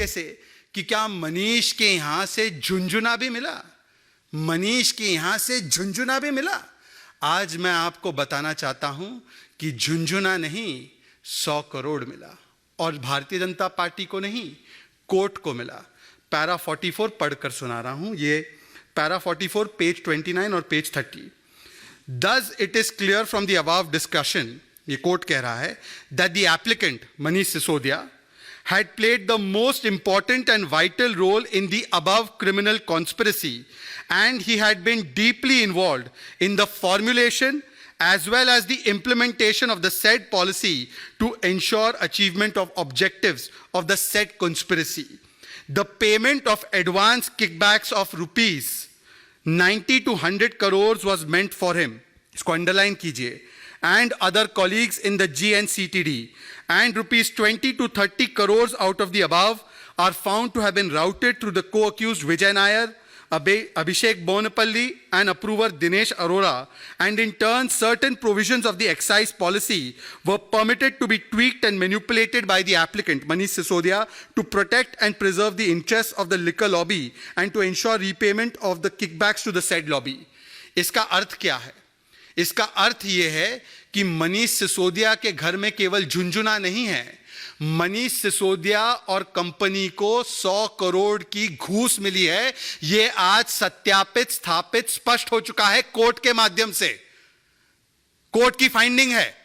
तरीके से कि क्या मनीष के यहां से झुंझुना भी मिला, मनीष के यहां से झुंझुना भी मिला। आज मैं आपको बताना चाहता हूं कि झुंझुना नहीं 100 करोड़ मिला, और भारतीय जनता पार्टी को नहीं, कोर्ट को मिला। पैरा 44 पढ़कर सुना रहा हूं, ये पैरा 44 पेज 29 और page 30। Thus it is clear from the above discussion, ये कोर्ट कह रहा है, that the applicant Manish Sisodia had played the most important and vital role in the above criminal conspiracy, and he had been deeply involved in the formulation as well as the implementation of the said policy to ensure achievement of objectives of the said conspiracy. The payment of advance kickbacks of rupees 90 to 100 crores was meant for him, isko underline kijiye, and other colleagues in the GNCTD, and rupees 20 to 30 crores out of the above are found to have been routed through the co-accused Vijay Nair, Abhishek Bonapalli and approver Dinesh Arora, and in turn certain provisions of the excise policy were permitted to be tweaked and manipulated by the applicant Manish Sisodia to protect and preserve the interests of the liquor lobby and to ensure repayment of the kickbacks to the said lobby. इसका अर्थ क्या है? इसका अर्थ यह है कि मनीष सिसोदिया के घर में केवल झुंझुना नहीं है, मनीष सिसोदिया और कंपनी को 100 करोड़ की घूस मिली है। यह आज सत्यापित, स्थापित, स्पष्ट हो चुका है कोर्ट के माध्यम से। कोर्ट की फाइंडिंग है।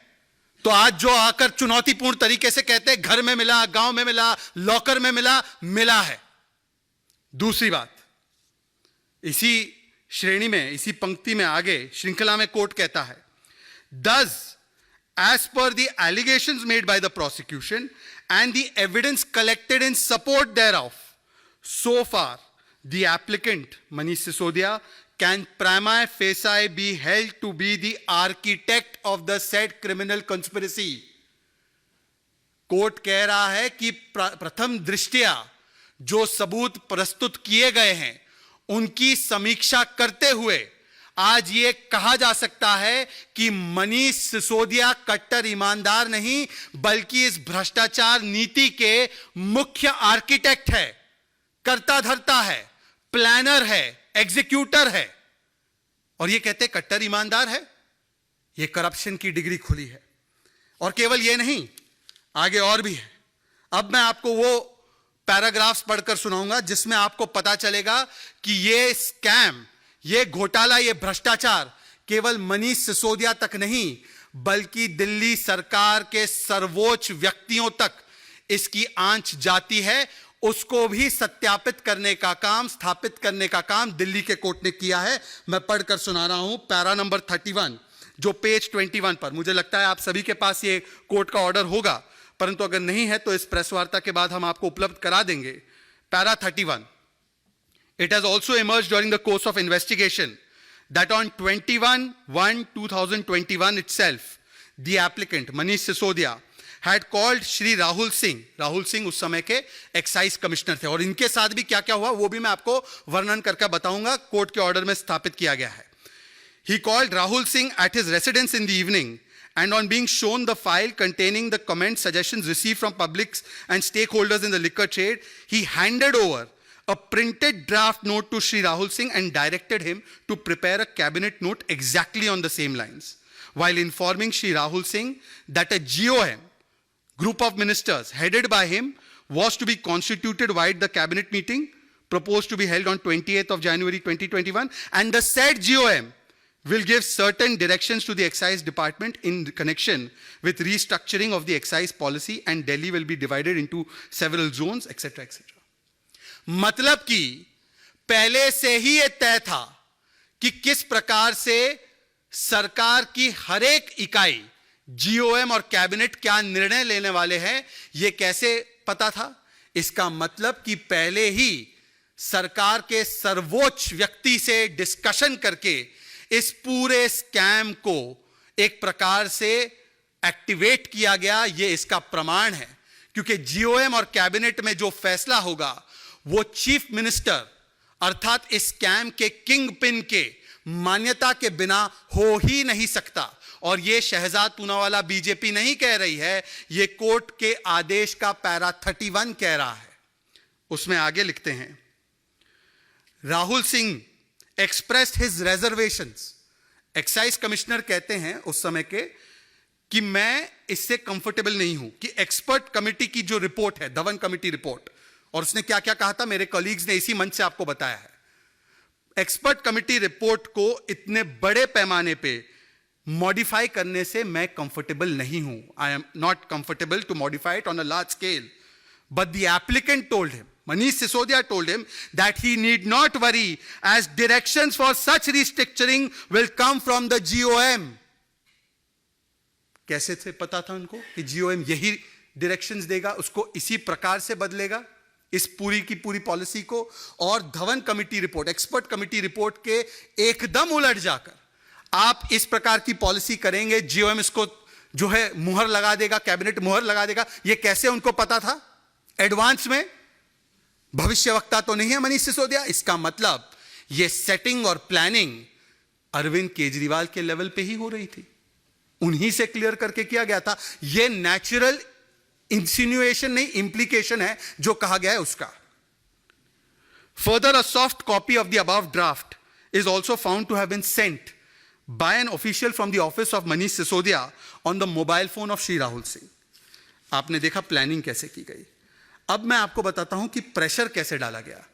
तो आज जो आकर चुनौतीपूर्ण तरीके से कहते हैं घर में मिला, गांव में मिला, लॉकर में मिला, मिला है। दूसरी बात, इसी श्रेणी में, इसी पंक्ति में आगे श्रृंखला में कोर्ट कहता है, Thus, as per the allegations made by the prosecution and the evidence collected in support thereof, so far the applicant Manish Sisodia can prima facie be held to be the architect of the said criminal conspiracy. Court कह रहा है कि प्रथम दृष्टया जो सबूत प्रस्तुत किए गए हैं उनकी समीक्षा करते हुए आज ये कहा जा सकता है कि मनीष सिसोदिया कट्टर ईमानदार नहीं बल्कि इस भ्रष्टाचार नीति के मुख्य आर्किटेक्ट है, कर्ता धर्ता है, प्लानर है, एग्जीक्यूटर है। और ये कहते कट्टर ईमानदार है, ये करप्शन की डिग्री खुली है। और केवल ये नहीं, आगे और भी है। अब मैं आपको वो पैराग्राफ्स पढ़कर सुनाऊंगा जिसमें आपको पता चलेगा कि ये स्कैम, ये घोटाला, ये भ्रष्टाचार केवल मनीष सिसोदिया तक नहीं बल्कि दिल्ली सरकार के सर्वोच्च व्यक्तियों तक इसकी आंच जाती है। उसको भी सत्यापित करने का काम, स्थापित करने का काम दिल्ली के कोर्ट ने किया है। मैं पढ़कर सुना रहा हूं पैरा नंबर 31 जो पेज 21 पर। मुझे लगता है आप सभी के पास ये कोर्ट का ऑर्डर होगा, परंतु अगर नहीं है तो इस प्रेस वार्ता के बाद हम आपको उपलब्ध करा देंगे। Para 31, It has also emerged during the course of investigation that on 21/1/2021 itself, the applicant Manish Sisodia had called Shri Rahul Singh उस समय के एक्साइज कमिश्नर थे, और इनके साथ भी क्या क्या हुआ वो भी मैं आपको वर्णन करके बताऊंगा, कोर्ट के ऑर्डर में स्थापित किया गया है। He called Rahul Singh at his residence in the evening, and on being shown the file containing the comments, suggestions received from publics and stakeholders in the liquor trade, he handed over a printed draft note to Shri Rahul Singh and directed him to prepare a cabinet note exactly on the same lines, while informing Shri Rahul Singh that a GOM, group of ministers headed by him, was to be constituted via the cabinet meeting proposed to be held on 28th of January 2021, and the said GOM will give certain directions to the excise department in connection with restructuring of the excise policy, and Delhi will be divided into several zones, etc., etc. मतलब कि पहले से ही यह तय था कि किस प्रकार से सरकार की हर एक इकाई, जीओएम और कैबिनेट क्या निर्णय लेने वाले हैं, यह कैसे पता था? इसका मतलब कि पहले ही सरकार के सर्वोच्च व्यक्ति से डिस्कशन करके इस पूरे स्कैम को एक प्रकार से एक्टिवेट किया गया। यह इसका प्रमाण है, क्योंकि जीओएम और कैबिनेट में जो फैसला होगा वो चीफ मिनिस्टर अर्थात इस स्कैम के किंग पिन के मान्यता के बिना हो ही नहीं सकता। और यह शहजाद पूनावाला बीजेपी नहीं कह रही है, यह कोर्ट के आदेश का पैरा 31 कह रहा है। उसमें आगे लिखते हैं, Rahul Singh expressed his reservations. Excise commissioner कहते हैं उस समय के कि मैं इससे कंफर्टेबल नहीं हूं कि एक्सपर्ट कमेटी की जो रिपोर्ट है, धवन कमेटी रिपोर्ट, और उसने क्या क्या कहा था मेरे कॉलीग्स ने इसी मंच से आपको बताया है। एक्सपर्ट कमेटी रिपोर्ट को इतने बड़े पैमाने पे मॉडिफाई करने से मैं कंफर्टेबल नहीं हूं। I am not comfortable to modify it on a large scale. But the applicant told him, Manish Sisodia told him that he need not worry as directions for such restructuring will come from the GOM. कैसे से पता था उनको कि GOM यही directions देगा, उसको इसी प्रकार से बदलेगा इस पूरी की पूरी पॉलिसी को। और Dhawan committee report, expert committee report के एकदम उलट जाकर आप इस प्रकार की पॉलिसी करेंगे, GOM इसको जो है मुहर लगा देगा, कैबिनेट मुहर लगा देगा। यह कैसे उनको पता था एडवांस में? भविष्यवक्ता तो नहीं है मनीष सिसोदिया। इसका मतलब यह सेटिंग और प्लानिंग अरविंद केजरीवाल के लेवल पे ही हो रही थी, उन्हीं से क्लियर करके किया गया था। यह नेचुरल इंसिनुएशन नहीं, इंप्लीकेशन है जो कहा गया है उसका। Further, a soft copy of the above draft is also found to have been sent by an official from the office of Manish Sisodia on the mobile phone of Shri Rahul Singh. आपने देखा प्लानिंग कैसे की गई। अब मैं आपको बताता हूं कि प्रेशर कैसे डाला गया।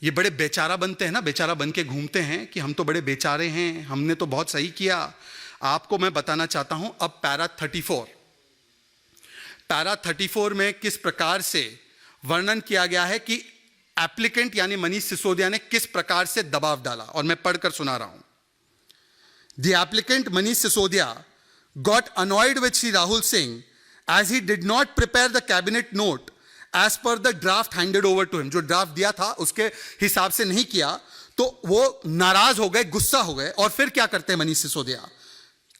ये बड़े बेचारा बनते हैं ना, बेचारा बन के घूमते हैं कि हम तो बड़े बेचारे हैं, हमने तो बहुत सही किया। आपको मैं बताना चाहता हूं अब पैरा 34 में किस प्रकार से वर्णन किया गया है कि एप्लीकेंट यानी मनीष सिसोदिया ने किस प्रकार से दबाव डाला, और मैं पढ़कर सुना रहा हूं। The applicant Manish Sisodia got annoyed with Shri Rahul Singh as he did not prepare the cabinet note as per the draft handed over to him। जो ड्राफ्ट दिया था उसके हिसाब से नहीं किया तो वो नाराज हो गए, गुस्सा हो गए। और फिर क्या करते हैं मनीष सिसोदिया?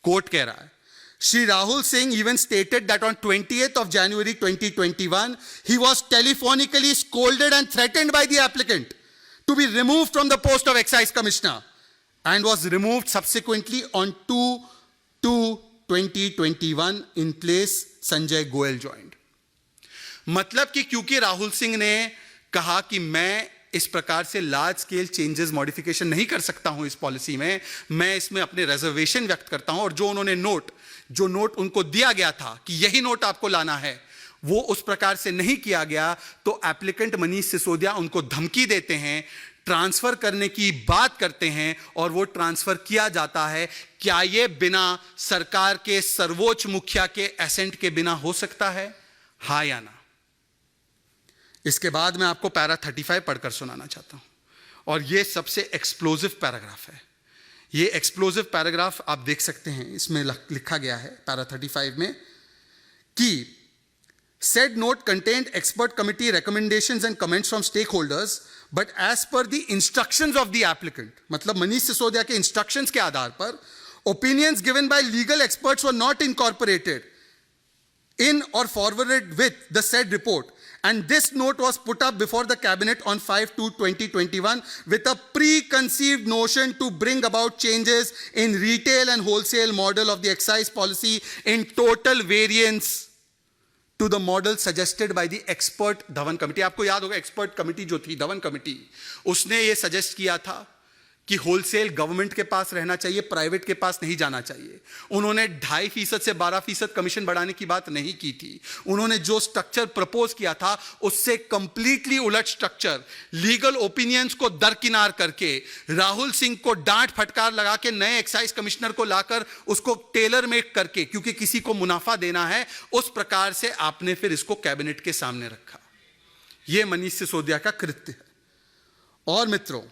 कोर्ट कह रहा है, Shri Rahul Singh even stated that on 28th of January 2021 he was telephonically scolded and threatened by the applicant to be removed from the post of excise commissioner and was removed subsequently on 2/2/2021 in place Sanjay Goyal joined. मतलब कि क्योंकि राहुल सिंह ने कहा कि मैं इस प्रकार से लार्ज स्केल चेंजेस मॉडिफिकेशन नहीं कर सकता हूं इस पॉलिसी में, मैं इसमें अपने रिजर्वेशन व्यक्त करता हूं, और जो उन्होंने जो नोट उनको दिया गया था कि यही नोट आपको लाना है, वो उस प्रकार से नहीं किया गया, तो एप्लीकेंट मनीष सिसोदिया उनको धमकी देते हैं, ट्रांसफर करने की बात करते हैं, और वो ट्रांसफर किया जाता है। क्या ये बिना सरकार के सर्वोच्च मुखिया के एसेंट के बिना हो सकता है? हां या ना? इसके बाद मैं आपको पैरा 35 पढ़कर सुनाना चाहता हूं, और ये सबसे एक्सप्लोजिव पैराग्राफ है। ये एक्सप्लोजिव पैराग्राफ आप देख सकते हैं, इसमें लिखा गया है पैरा 35 में कि said note contained expert committee recommendations and comments from stakeholders, but as per the instructions of the applicant, मतलब मनीष सिसोदिया के instructions के आधार पर opinions given by legal experts were not incorporated in or forwarded with the said report, and this note was put up before the cabinet on 5/2/2021 with a preconceived notion to bring about changes in retail and wholesale model of the excise policy in total variance to the model suggested by the expert Dhawan committee. आपको याद होगा expert committee जो थी Dhawan committee, उसने ये suggest किया था कि होलसेल गवर्नमेंट के पास रहना चाहिए, प्राइवेट के पास नहीं जाना चाहिए। उन्होंने 2.5% से 12% कमीशन बढ़ाने की बात नहीं की थी। उन्होंने जो स्ट्रक्चर प्रपोज किया था उससे कंप्लीटली उलट स्ट्रक्चर, लीगल ओपिनियंस को दरकिनार करके, राहुल सिंह को डांट फटकार लगा के नए एक्साइज कमिश्नर को लाकर उसको टेलर मेक करके, क्योंकि किसी को मुनाफा देना है, उस प्रकार से आपने फिर इसको कैबिनेट के सामने रखा। यह मनीष सिसोदिया का कृत्य है। और मित्रों,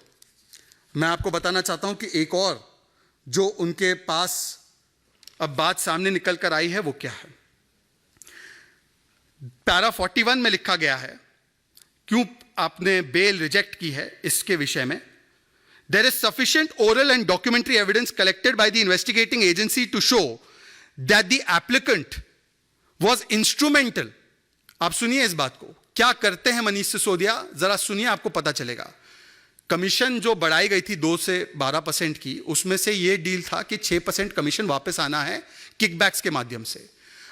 मैं आपको बताना चाहता हूं कि एक और जो उनके पास अब बात सामने निकल कर आई है वो क्या है। पैरा 41 में लिखा गया है क्यों आपने बेल रिजेक्ट की है इसके विषय में। There is sufficient oral and documentary evidence collected by the investigating agency to show that the applicant was instrumental. आप सुनिए इस बात को, क्या करते हैं मनीष सिसोदिया, जरा सुनिए, आपको पता चलेगा। कमीशन जो बढ़ाई गई थी 2 से 12% की, उसमें से यह डील था कि 6% कमीशन वापस आना है किकबैक्स के माध्यम से।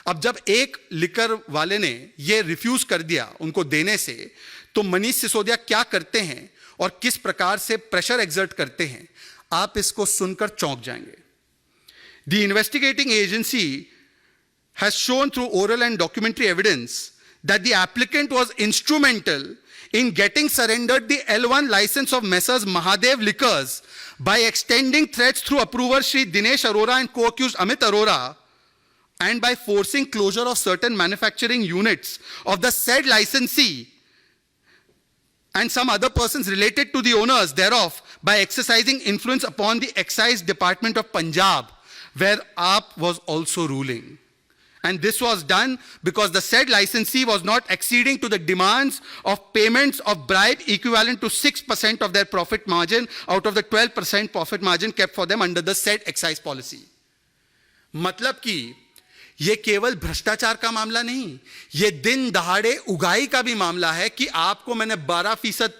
अब जब एक लिकर वाले ने ये रिफ्यूज कर दिया उनको देने से, तो मनीष सिसोदिया क्या करते हैं और किस प्रकार से प्रेशर एक्सर्ट करते हैं, आप इसको सुनकर चौंक जाएंगे। The investigating agency has shown through oral and documentary evidence that the applicant was instrumental in getting surrendered the L1 license of Messrs. Mahadev Liquors by extending threats through approver Shri Dinesh Arora and co-accused Amit Arora, and by forcing closure of certain manufacturing units of the said licensee and some other persons related to the owners thereof by exercising influence upon the Excise Department of Punjab, where AAP was also ruling. And this was done because the said licensee was not acceding to the demands of payments of bribe equivalent to 6% of their profit margin out of the 12% profit margin kept for them under the said excise policy. मतलब कि ये केवल भ्रष्टाचार का मामला नहीं, ये दिन दहाड़े उगाई का भी मामला है कि आपको मैंने 12%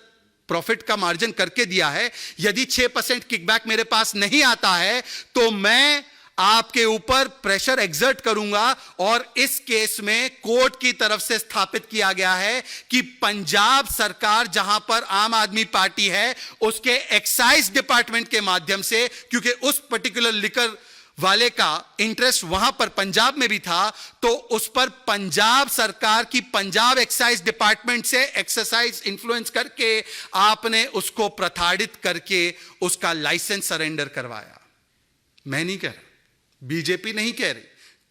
प्रॉफिट का मार्जिन करके दिया है, यदि 6% किकबैक मेरे पास नहीं आता है तो मैं आपके ऊपर प्रेशर एक्सर्ट करूंगा। और इस केस में कोर्ट की तरफ से स्थापित किया गया है कि पंजाब सरकार जहां पर आम आदमी पार्टी है, उसके एक्साइज डिपार्टमेंट के माध्यम से, क्योंकि उस पर्टिकुलर लिकर वाले का इंटरेस्ट वहां पर पंजाब में भी था, तो उस पर पंजाब सरकार की पंजाब एक्साइज डिपार्टमेंट से एक्सरसाइज इन्फ्लुएंस करके आपने उसको प्रताड़ित करके उसका लाइसेंस सरेंडर करवाया। मैं नहीं कह रहा, बीजेपी नहीं कह रही,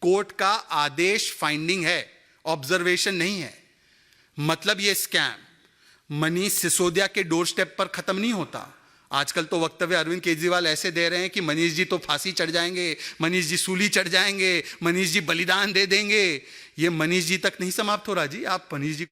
कोर्ट का आदेश फाइंडिंग है, ऑब्जर्वेशन नहीं है। मतलब ये स्कैम मनीष सिसोदिया के डोर स्टेप पर खत्म नहीं होता। आजकल तो वक्तव्य अरविंद केजरीवाल ऐसे दे रहे हैं कि मनीष जी तो फांसी चढ़ जाएंगे, मनीष जी सूली चढ़ जाएंगे, मनीष जी बलिदान दे देंगे। ये मनीष जी तक नहीं समाप्त हो रहा जी। आप मनीष जी